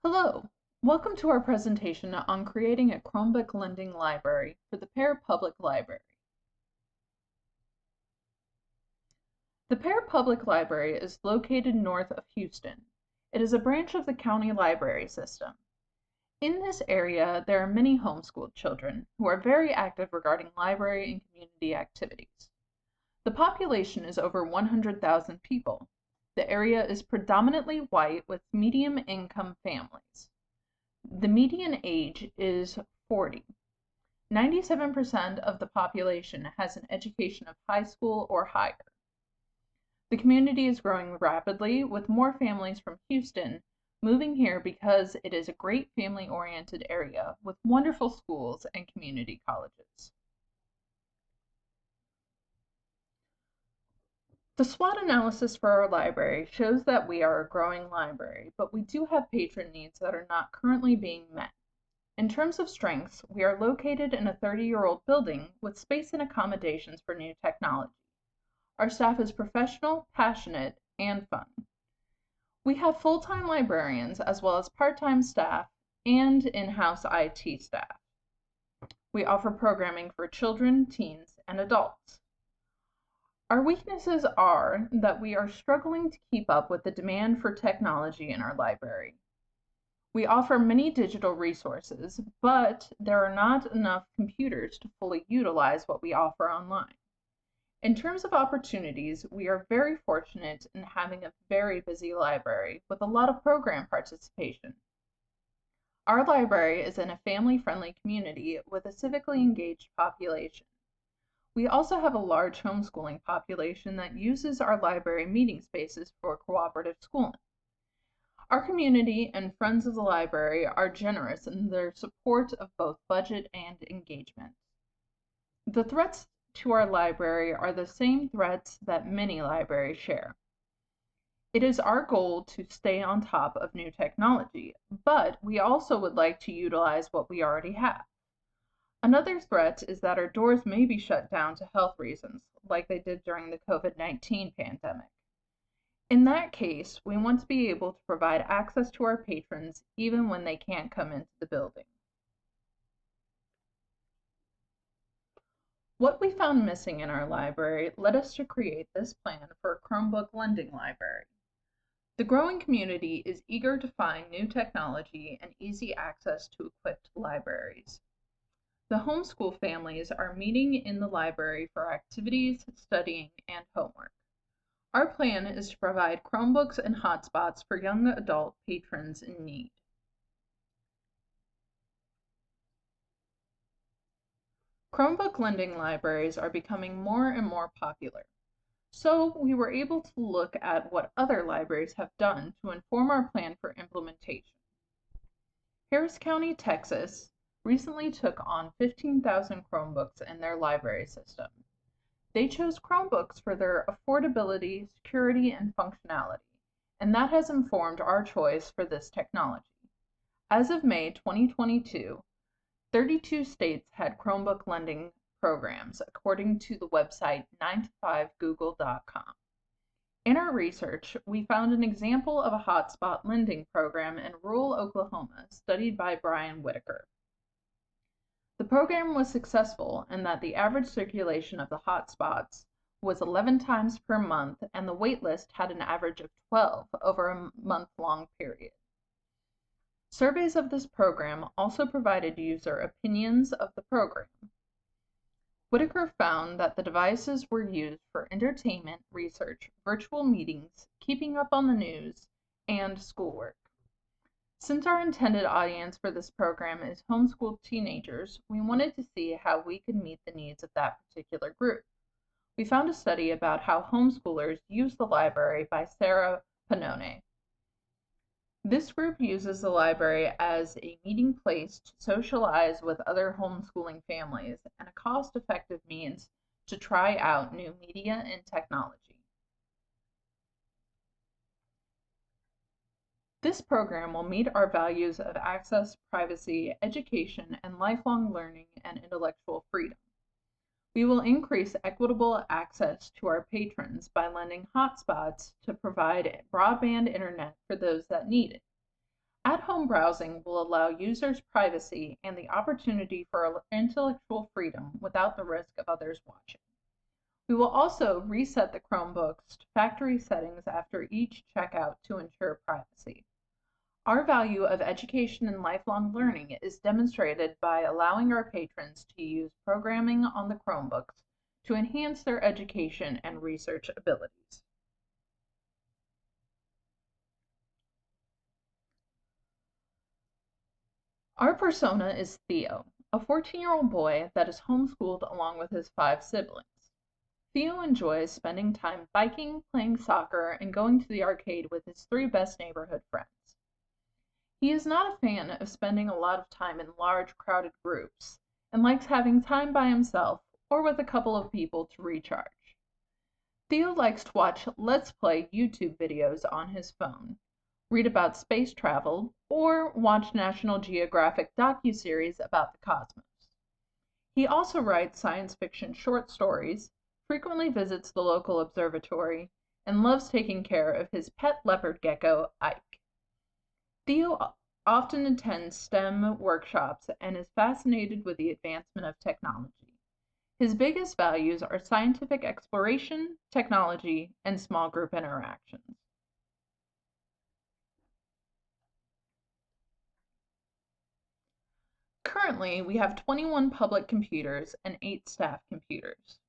Hello, welcome to our presentation on creating a Chromebook lending library for the Pear Public Library. The Pear Public Library is located north of Houston. It is a branch of the county library system. In this area, there are many homeschooled children who are very active regarding library and community activities. The population is over 100,000 people. The area is predominantly white with medium-income families. The median age is 40. 97% of the population has an education of high school or higher. The community is growing rapidly, with more families from Houston moving here because it is a great family-oriented area with wonderful schools and community colleges. The SWOT analysis for our library shows that we are a growing library, but we do have patron needs that are not currently being met. In terms of strengths, we are located in a 30-year-old building with space and accommodations for new technology. Our staff is professional, passionate, and fun. We have full-time librarians as well as part-time staff and in-house IT staff. We offer programming for children, teens, and adults. Our weaknesses are that we are struggling to keep up with the demand for technology in our library. We offer many digital resources, but there are not enough computers to fully utilize what we offer online. In terms of opportunities, we are very fortunate in having a very busy library with a lot of program participation. Our library is in a family-friendly community with a civically engaged population. We also have a large homeschooling population that uses our library meeting spaces for cooperative schooling. Our community and friends of the library are generous in their support of both budget and engagement. The threats to our library are the same threats that many libraries share. It is our goal to stay on top of new technology, but we also would like to utilize what we already have. Another threat is that our doors may be shut down to health reasons, like they did during the COVID-19 pandemic. In that case, we want to be able to provide access to our patrons even when they can't come into the building. What we found missing in our library led us to create this plan for a Chromebook lending library. The growing community is eager to find new technology and easy access to equipped libraries. The homeschool families are meeting in the library for activities, studying, and homework. Our plan is to provide Chromebooks and hotspots for young adult patrons in need. Chromebook lending libraries are becoming more and more popular, so we were able to look at what other libraries have done to inform our plan for implementation. Harris County, Texas, recently took on 15,000 Chromebooks in their library system. They chose Chromebooks for their affordability, security, and functionality, and that has informed our choice for this technology. As of May 2022, 32 states had Chromebook lending programs, according to the website 9to5google.com. In our research, we found an example of a hotspot lending program in rural Oklahoma studied by Brian Whitaker. The program was successful in that the average circulation of the hotspots was 11 times per month, and the waitlist had an average of 12 over a month-long period. Surveys of this program also provided user opinions of the program. Whitaker found that the devices were used for entertainment, research, virtual meetings, keeping up on the news, and schoolwork. Since our intended audience for this program is homeschooled teenagers, we wanted to see how we could meet the needs of that particular group. We found a study about how homeschoolers use the library by Sarah Panone. This group uses the library as a meeting place to socialize with other homeschooling families and a cost-effective means to try out new media and technology. This program will meet our values of access, privacy, education, and lifelong learning and intellectual freedom. We will increase equitable access to our patrons by lending hotspots to provide broadband internet for those that need it. At-home browsing will allow users privacy and the opportunity for intellectual freedom without the risk of others watching. We will also reset the Chromebooks to factory settings after each checkout to ensure privacy. Our value of education and lifelong learning is demonstrated by allowing our patrons to use programming on the Chromebooks to enhance their education and research abilities. Our persona is Theo, a 14-year-old boy that is homeschooled along with his 5 siblings. Theo enjoys spending time biking, playing soccer, and going to the arcade with his 3 best neighborhood friends. He is not a fan of spending a lot of time in large, crowded groups, and likes having time by himself or with a couple of people to recharge. Theo likes to watch Let's Play YouTube videos on his phone, read about space travel, or watch National Geographic docuseries about the cosmos. He also writes science fiction short stories, frequently visits the local observatory, and loves taking care of his pet leopard gecko, Ike. Theo often attends STEM workshops and is fascinated with the advancement of technology. His biggest values are scientific exploration, technology, and small group interactions. Currently, we have 21 public computers and 8 staff computers.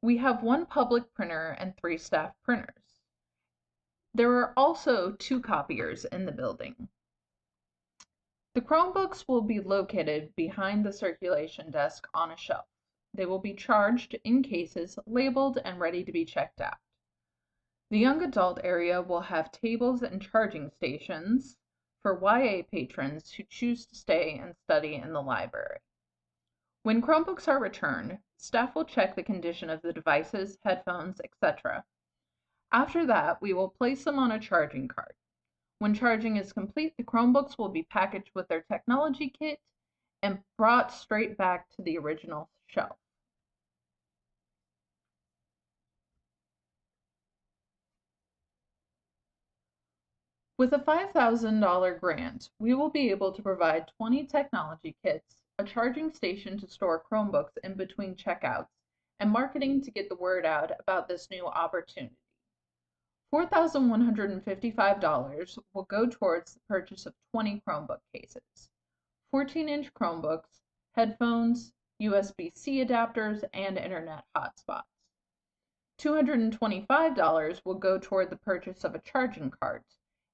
We have 1 public printer and 3 staff printers. There are also 2 copiers in the building. The Chromebooks will be located behind the circulation desk on a shelf. They will be charged in cases labeled and ready to be checked out. The young adult area will have tables and charging stations for YA patrons who choose to stay and study in the library. When Chromebooks are returned, staff will check the condition of the devices, headphones, etc. After that, we will place them on a charging cart. When charging is complete, the Chromebooks will be packaged with their technology kit and brought straight back to the original shelf. With a $5,000 grant, we will be able to provide 20 technology kits, a charging station to store Chromebooks in between checkouts, and marketing to get the word out about this new opportunity. $4,155 will go towards the purchase of 20 Chromebook cases, 14-inch Chromebooks, headphones, USB-C adapters, and internet hotspots. $225 will go toward the purchase of a charging cart,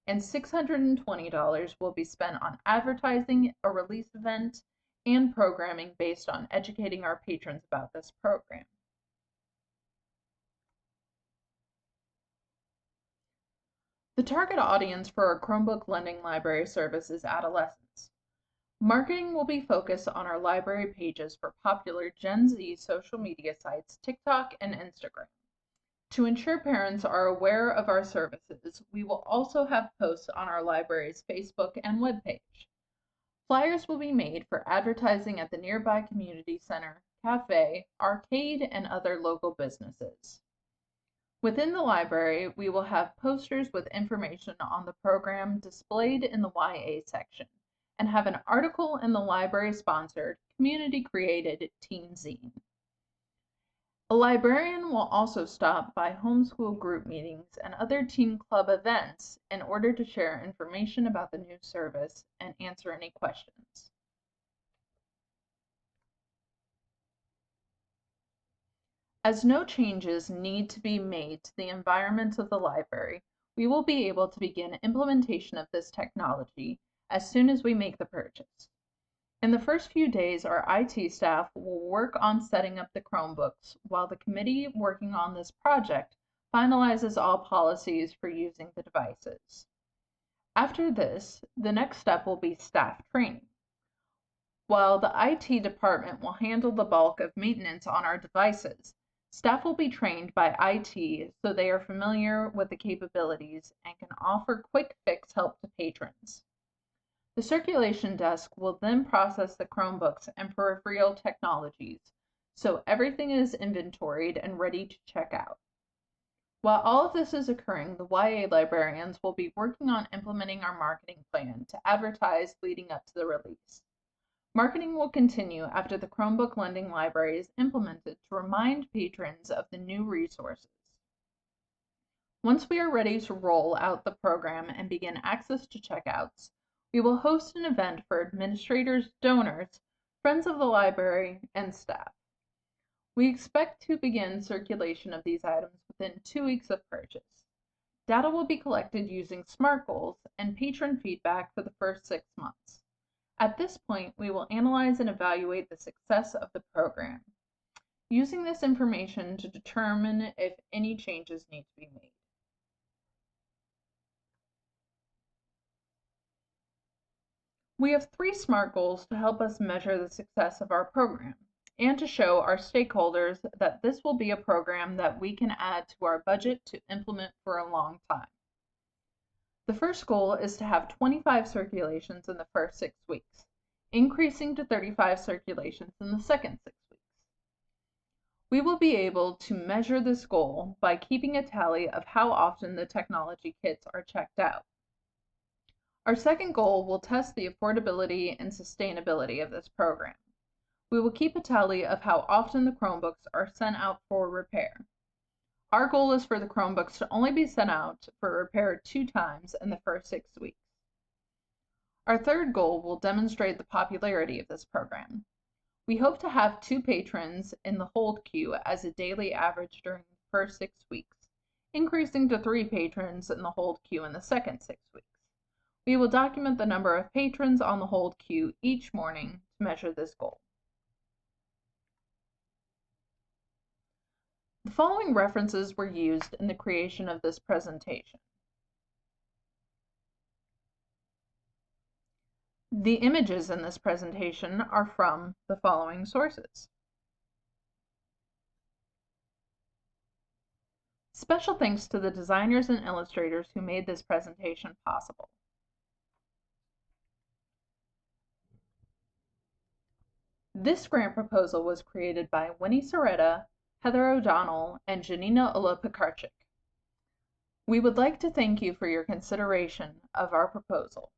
and $620 will be spent on advertising, a release event, and programming based on educating our patrons about this program. The target audience for our Chromebook lending library service is adolescents. Marketing will be focused on our library pages for popular Gen Z social media sites, TikTok and Instagram. To ensure parents are aware of our services, we will also have posts on our library's Facebook and webpage. Flyers will be made for advertising at the nearby community center, cafe, arcade, and other local businesses. Within the library, we will have posters with information on the program displayed in the YA section, and have an article in the library-sponsored, community-created teen zine. A librarian will also stop by homeschool group meetings and other teen club events in order to share information about the new service and answer any questions. As no changes need to be made to the environment of the library, we will be able to begin implementation of this technology as soon as we make the purchase. In the first few days, our IT staff will work on setting up the Chromebooks while the committee working on this project finalizes all policies for using the devices. After this, the next step will be staff training. While the IT department will handle the bulk of maintenance on our devices, staff will be trained by IT so they are familiar with the capabilities and can offer quick fix help to patrons. The circulation desk will then process the Chromebooks and peripheral technologies, so everything is inventoried and ready to check out. While all of this is occurring, the YA librarians will be working on implementing our marketing plan to advertise leading up to the release. Marketing will continue after the Chromebook lending library is implemented to remind patrons of the new resources. Once we are ready to roll out the program and begin access to checkouts, we will host an event for administrators, donors, friends of the library, and staff. We expect to begin circulation of these items within 2 weeks of purchase. Data will be collected using SMART goals and patron feedback for the first 6 months. At this point, we will analyze and evaluate the success of the program, using this information to determine if any changes need to be made. We have 3 SMART goals to help us measure the success of our program and to show our stakeholders that this will be a program that we can add to our budget to implement for a long time. The first goal is to have 25 circulations in the first 6 weeks, increasing to 35 circulations in the second 6 weeks. We will be able to measure this goal by keeping a tally of how often the technology kits are checked out. Our second goal will test the affordability and sustainability of this program. We will keep a tally of how often the Chromebooks are sent out for repair. Our goal is for the Chromebooks to only be sent out for repair 2 times in the first 6 weeks. Our third goal will demonstrate the popularity of this program. We hope to have 2 patrons in the hold queue as a daily average during the first 6 weeks, increasing to 3 patrons in the hold queue in the second 6 weeks. We will document the number of patrons on the hold queue each morning to measure this goal. The following references were used in the creation of this presentation. The images in this presentation are from the following sources. Special thanks to the designers and illustrators who made this presentation possible. This grant proposal was created by Wini Cerreta, Heather O'Donnell, and Janina Olah-Pekarcik. We would like to thank you for your consideration of our proposal.